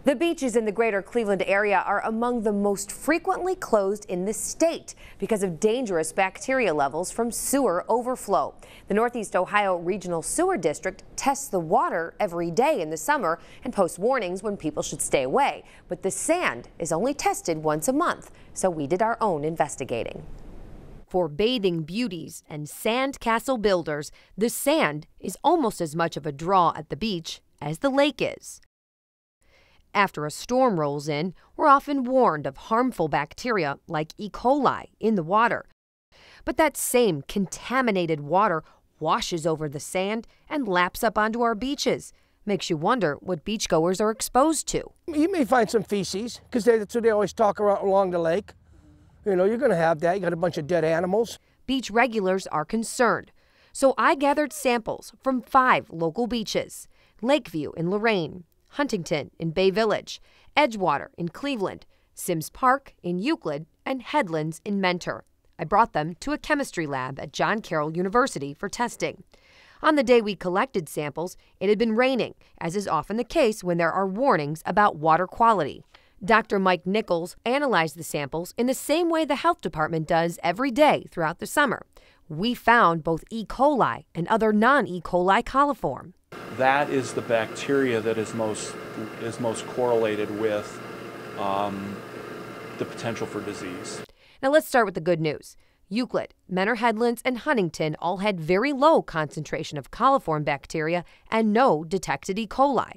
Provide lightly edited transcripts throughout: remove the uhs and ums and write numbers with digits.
The beaches in the greater Cleveland area are among the most frequently closed in the state because of dangerous bacteria levels from sewer overflow. The Northeast Ohio Regional Sewer District tests the water every day in the summer and posts warnings when people should stay away. But the sand is only tested once a month, so we did our own investigating. For bathing beauties and sand castle builders, the sand is almost as much of a draw at the beach as the lake is. After a storm rolls in, we're often warned of harmful bacteria like E. coli in the water. But that same contaminated water washes over the sand and laps up onto our beaches. Makes you wonder what beachgoers are exposed to. You may find some feces, because that's what they always talk about along the lake. You know, you're going to have that. You got a bunch of dead animals. Beach regulars are concerned. So I gathered samples from 5 local beaches: Lakeview in Lorain, Huntington in Bay Village, Edgewater in Cleveland, Sims Park in Euclid, and Headlands in Mentor. I brought them to a chemistry lab at John Carroll University for testing. On the day we collected samples, it had been raining, as is often the case when there are warnings about water quality. Dr. Mike Nichols analyzed the samples in the same way the health department does every day throughout the summer. We found both E. coli and other non-E. coli coliform. That is the bacteria that is most correlated with the potential for disease. Now let's start with the good news. Euclid, Mentor Headlands, and Huntington all had very low concentration of coliform bacteria and no detected E. coli.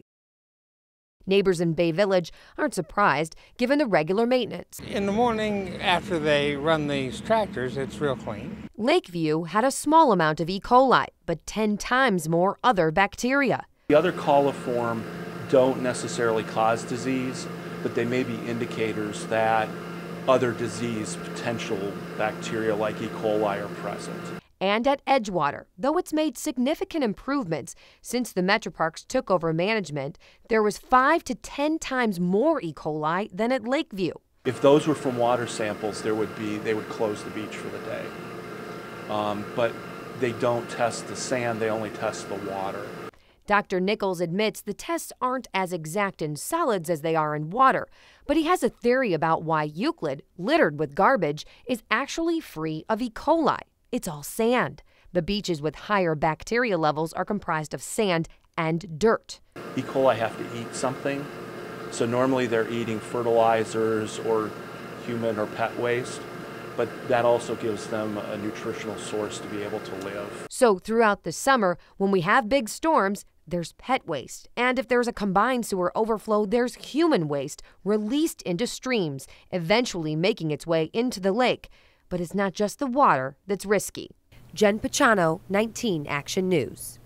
Neighbors in Bay Village aren't surprised given the regular maintenance. In the morning after they run these tractors, it's real clean. Lakeview had a small amount of E. coli, but 10 times more other bacteria. The other coliform don't necessarily cause disease, but they may be indicators that other disease potential bacteria like E. coli are present. And at Edgewater, though it's made significant improvements since the Metroparks took over management, there was 5 to 10 times more E. coli than at Lakeview. If those were from water samples, they would close the beach for the day. But they don't test the sand, they only test the water. Dr. Nichols admits the tests aren't as exact in solids as they are in water, but he has a theory about why Euclid, littered with garbage, is actually free of E. coli. It's all sand. The beaches with higher bacteria levels are comprised of sand and dirt. E. coli have to eat something, so normally they're eating fertilizers or human or pet waste, but that also gives them a nutritional source to be able to live. So throughout the summer, when we have big storms, there's pet waste. And if there's a combined sewer overflow, there's human waste released into streams, eventually making its way into the lake. But it's not just the water that's risky. Jen Pachano, 19 Action News.